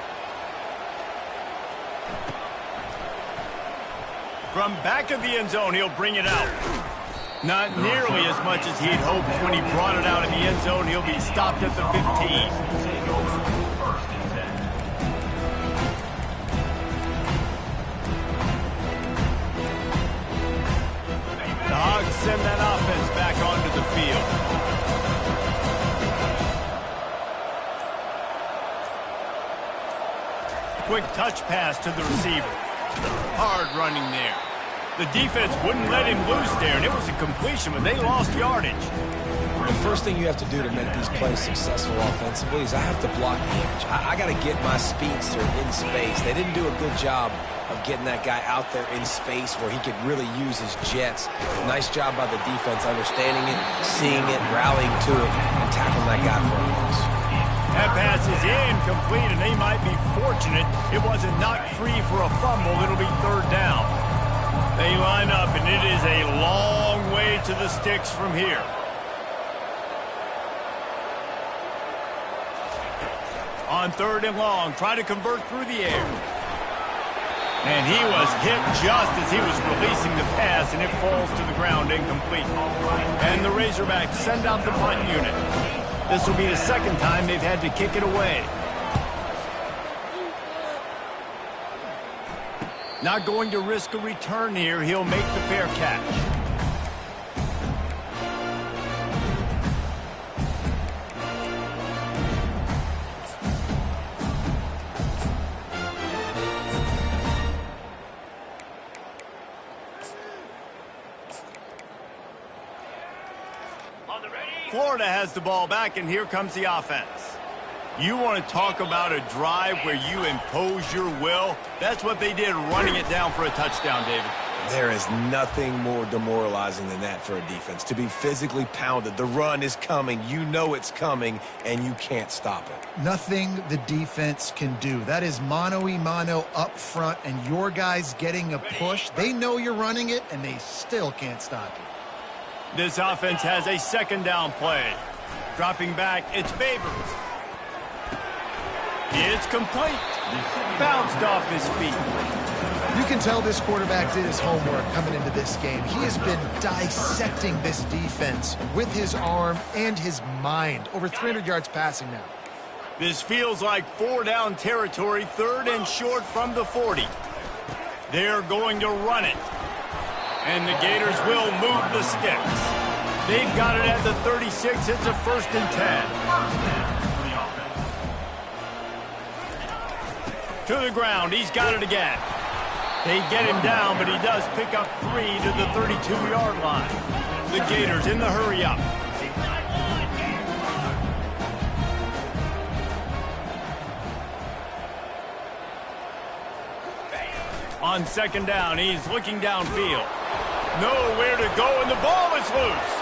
Speaker 1: From back of the end zone, he'll bring it out. Not nearly as much as he'd hoped when he brought it out in the end zone. He'll be stopped at the 15. The Hogs send that offense back onto the field. Quick touch pass to the receiver. Hard running there. The defense wouldn't let him loose there, and it was a completion, but they lost yardage.
Speaker 2: The first thing you have to do to make these plays successful offensively is I have to block the edge. I got to get my speedster in space. They didn't do a good job of getting that guy out there in space where he could really use his jets. Nice job by the defense understanding it, seeing it, rallying to it, and tackling that guy for a loss.
Speaker 1: That pass is incomplete, and they might be fortunate it wasn't knocked free for a fumble. It'll be 3rd down. They line up, and it is a long way to the sticks from here. On 3rd and long, trying to convert through the air. And he was hit just as he was releasing the pass, and it falls to the ground incomplete. And the Razorbacks send out the punt unit. This will be the 2nd time they've had to kick it away. Not going to risk a return here. He'll make the fair catch. Florida has the ball back, and here comes the offense. You want to talk about a drive where you impose your will? That's what they did, running it down for a touchdown, David.
Speaker 2: There is nothing more demoralizing than that for a defense, to be physically pounded. The run is coming. You know it's coming, and you can't stop it.
Speaker 3: Nothing the defense can do. That is mano-a-mano up front, and your guys getting a push. They know you're running it, and they still can't stop it.
Speaker 1: This offense has a 2nd down play. Dropping back, it's Babers. It's complete. Bounced off his feet.
Speaker 3: You can tell this quarterback did his homework coming into this game. He has been dissecting this defense with his arm and his mind. Over 300 yards passing now.
Speaker 1: This feels like 4-down territory, 3rd and short from the 40. They're going to run it. And the Gators will move the sticks. They've got it at the 36. It's a 1st and 10. To the ground. He's got it again. They get him down, but he does pick up 3 to the 32-yard line. The Gators in the hurry-up. On second down, he's looking downfield. Nowhere to go, and the ball is loose.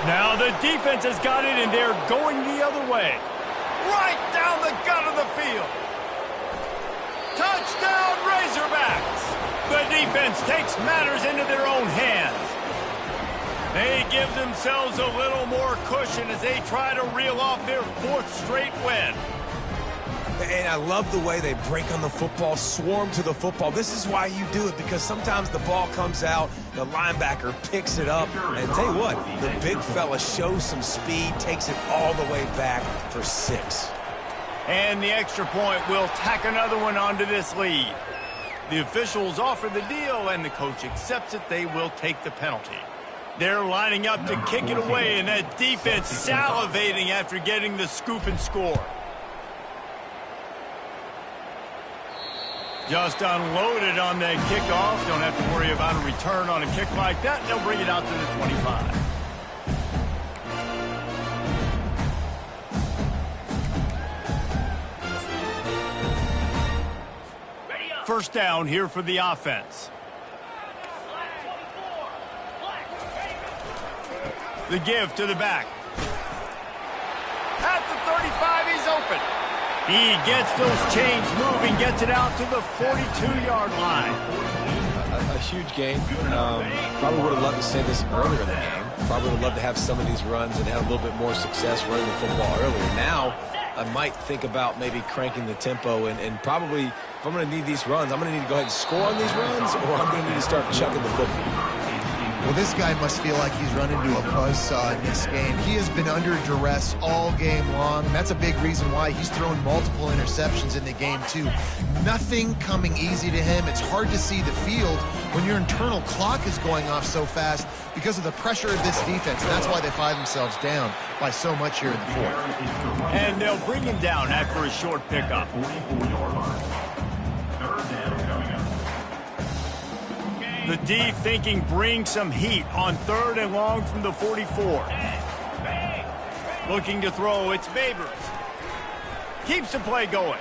Speaker 1: Now the defense has got it, and they're going the other way. Right down the gut of the field. Touchdown, Razorbacks! The defense takes matters into their own hands. They give themselves a little more cushion as they try to reel off their 4th straight win.
Speaker 2: And I love the way they break on the football, swarm to the football. This is why you do it, because sometimes the ball comes out, the linebacker picks it up, and tell you what, the big fella shows some speed, takes it all the way back for 6.
Speaker 1: And the extra point will tack another one onto this lead. The officials offer the deal, and the coach accepts it. They will take the penalty. They're lining up to kick it away, and that defense salivating after getting the scoop and score. Just unloaded on that kickoff. Don't have to worry about a return on a kick like that. They'll bring it out to the 25. First down here for the offense. The give to the back. At the 35, he's open. He gets those chains moving, gets it out to the 42-yard line.
Speaker 2: A huge gain. Probably would have loved to say this earlier in the game. Probably would have loved to have some of these runs and have a little bit more success running the football earlier. Now, I might think about maybe cranking the tempo and probably, if I'm going to need these runs, I'm going to need to go ahead and score on these runs, or I'm going to need to start chucking the football.
Speaker 3: Well, this guy must feel like he's run into a buzzsaw in this game. He has been under duress all game long, and that's a big reason why he's thrown multiple interceptions in the game, too. Nothing coming easy to him. It's hard to see the field when your internal clock is going off so fast because of the pressure of this defense, and that's why they find themselves down by so much here in the 4th.
Speaker 1: And they'll bring him down after a short pickup. The D thinking bring some heat on 3rd and long from the 44. Looking to throw, it's Babers. Keeps the play going.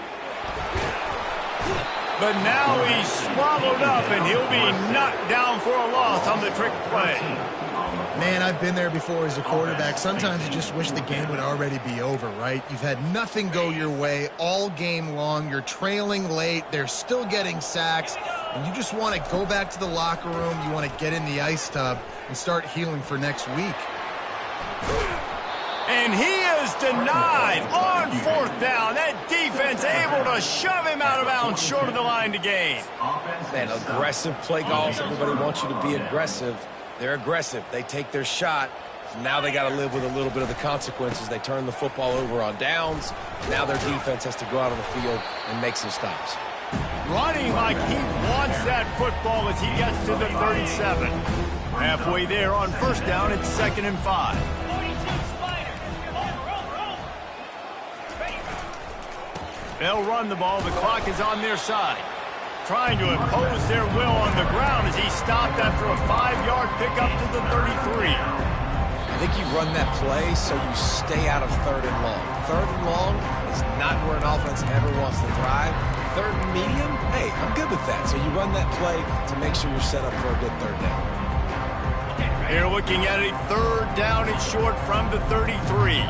Speaker 1: But now he's swallowed up, and he'll be knocked down for a loss on the trick play.
Speaker 3: Man, I've been there before as a quarterback. Sometimes you just wish the game would already be over, right? You've had nothing go your way all game long. You're trailing late. They're still getting sacks. And you just want to go back to the locker room. You want to get in the ice tub and start healing for next week.
Speaker 1: And he is denied on 4th down. That defense able to shove him out of bounds short of the line to gain.
Speaker 2: Man, aggressive play calls. Everybody wants you to be aggressive. They're aggressive. They take their shot. Now they got to live with a little bit of the consequences. They turn the football over on downs. Now their defense has to go out on the field and make some stops.
Speaker 1: Running like he wants that football as he gets to the 37. Halfway there on 1st down, it's 2nd and 5. They'll run the ball. The clock is on their side. Trying to impose their will on the ground as he stopped after a 5-yard pickup to the 33.
Speaker 2: I think you run that play so you stay out of 3rd and long. 3rd and long is not where an offense ever wants to thrive. 3rd and medium, hey, I'm good with that. So you run that play to make sure you're set up for a good 3rd down.
Speaker 1: They're looking at a 3rd down and short from the 33.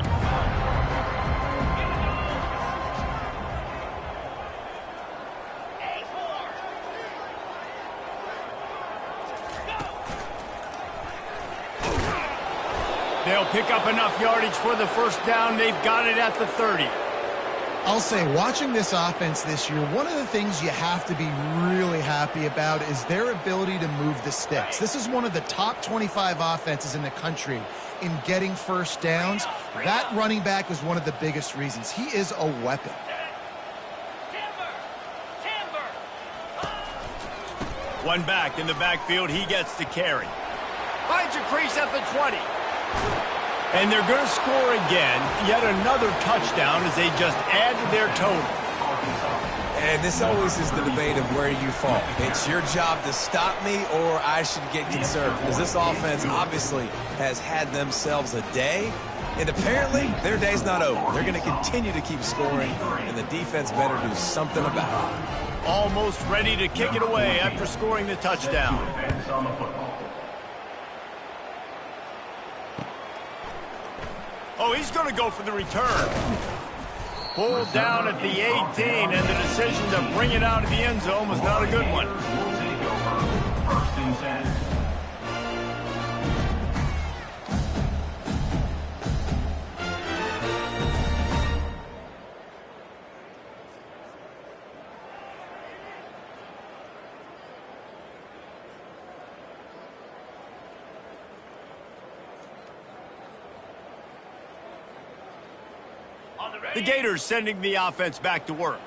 Speaker 1: They'll pick up enough yardage for the 1st down. They've got it at the 30.
Speaker 3: I'll say, watching this offense this year, one of the things you have to be really happy about is their ability to move the sticks. This is one of the top 25 offenses in the country in getting 1st downs. That running back is one of the biggest reasons. He is a weapon.
Speaker 1: One back in the backfield. He gets the carry. Finds a crease at the 20. And they're going to score again. Yet another touchdown as they just add to their total.
Speaker 2: And this always is the debate of where you fall. It's your job to stop me, or I should get concerned. Because this offense obviously has had themselves a day, and apparently their day's not over. They're going to continue to keep scoring, and the defense better do something about it.
Speaker 1: Almost ready to kick it away after scoring the touchdown.
Speaker 5: Defense on the football.
Speaker 1: Oh, he's going to go for the return. Pulled down at the 18, and the decision to bring it out of the end zone was not a good one.
Speaker 5: Will take over. First and 10.
Speaker 1: The Gators sending the offense back to work.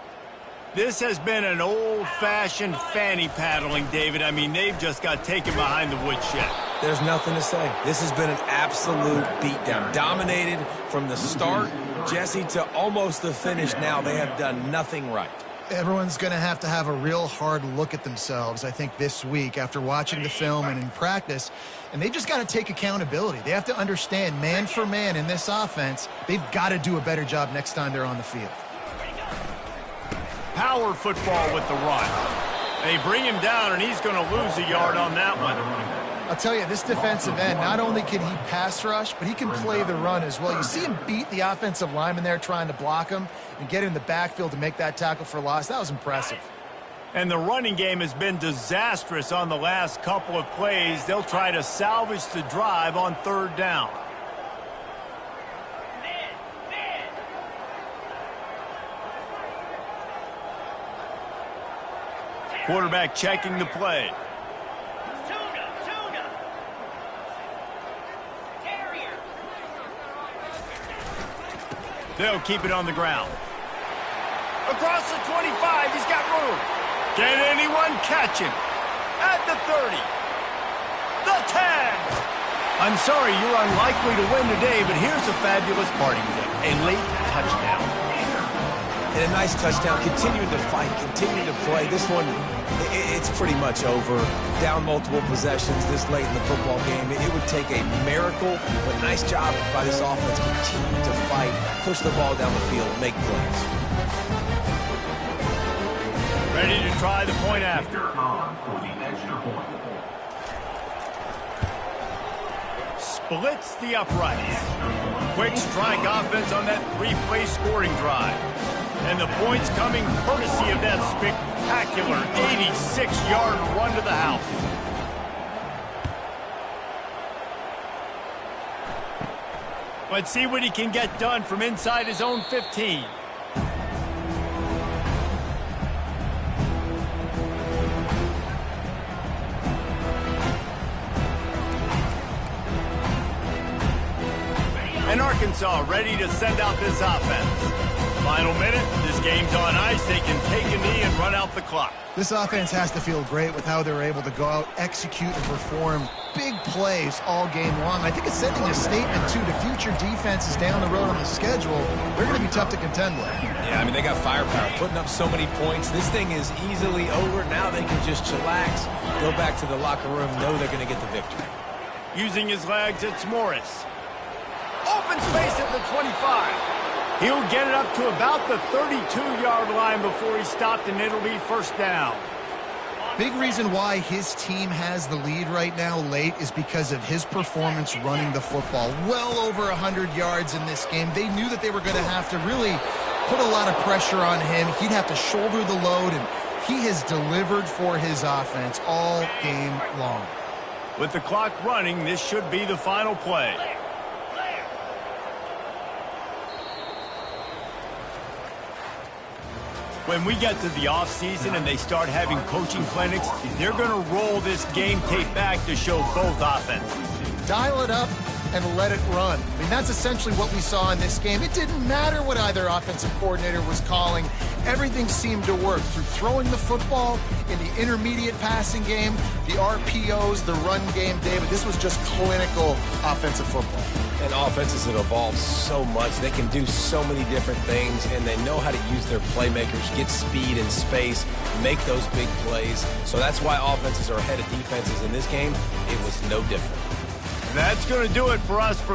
Speaker 1: This has been an old-fashioned fanny paddling, David. I mean, they've just got taken behind the woodshed.
Speaker 2: There's nothing to say. This has been an absolute beatdown. Dominated from the start, Jesse, to almost the finish now. They have done nothing right.
Speaker 3: Everyone's going to have a real hard look at themselves, I think, this week after watching the film and in practice. And they just got to take accountability. They have to understand, man for man in this offense, they've got to do a better job next time they're on the field.
Speaker 1: Power football with the run. They bring him down, and he's going to lose a yard on that one.
Speaker 3: I'll tell you, this defensive end, not only can he pass rush, but he can play the run as well. You see him beat the offensive lineman there trying to block him and get in the backfield to make that tackle for loss. That was impressive.
Speaker 1: And the running game has been disastrous on the last couple of plays. They'll try to salvage the drive on third down. Quarterback checking the play. They'll keep it on the ground. Across the 25, he's got room. Can anyone catch him? At the 30. The 10. I'm sorry, you're unlikely to win today, but here's a fabulous parting gift. A late touchdown.
Speaker 2: And a nice touchdown, continuing to fight, continuing to play. This one, it's pretty much over. Down multiple possessions this late in the football game. It would take a miracle, but nice job by this offense. Continue to fight, push the ball down the field, make plays.
Speaker 1: Ready to try the point after.
Speaker 5: On for the extra point.
Speaker 1: Splits the uprights. Quick strike offense on that three-play scoring drive. And the points coming courtesy of that spectacular 86-yard run to the house. Let's see what he can get done from inside his own 15. And Arkansas ready to send out this offense. Final minute, this game's on ice. They can take a knee and run out the clock.
Speaker 3: This offense has to feel great with how they're able to go out, execute, and perform big plays all game long. I think it's sending a statement, too, to future defenses down the road on the schedule. They're going to be tough to contend with.
Speaker 2: Yeah, I mean, they got firepower, putting up so many points. This thing is easily over. Now they can just chillax, go back to the locker room, know they're going to get the victory.
Speaker 1: Using his legs, it's Morris. Open space at the 25. He'll get it up to about the 32-yard line before he's stopped, and it'll be first down.
Speaker 3: Big reason why his team has the lead right now late is because of his performance running the football. Well over 100 yards in this game. They knew that they were going to have to really put a lot of pressure on him. He'd have to shoulder the load, and he has delivered for his offense all game long.
Speaker 1: With the clock running, this should be the final play. When we get to the offseason and they start having coaching clinics, they're going to roll this game tape back to show both offenses.
Speaker 3: Dial it up and let it run. I mean, that's essentially what we saw in this game. It didn't matter what either offensive coordinator was calling. everything seemed to work through throwing the football in the intermediate passing game, the RPOs, the run game. David, this was just clinical offensive football.
Speaker 2: And offenses have evolved so much. They can do so many different things, and they know how to use their playmakers, get speed and space, make those big plays. So that's why offenses are ahead of defenses in this game. It was no different.
Speaker 1: That's going to do it for us from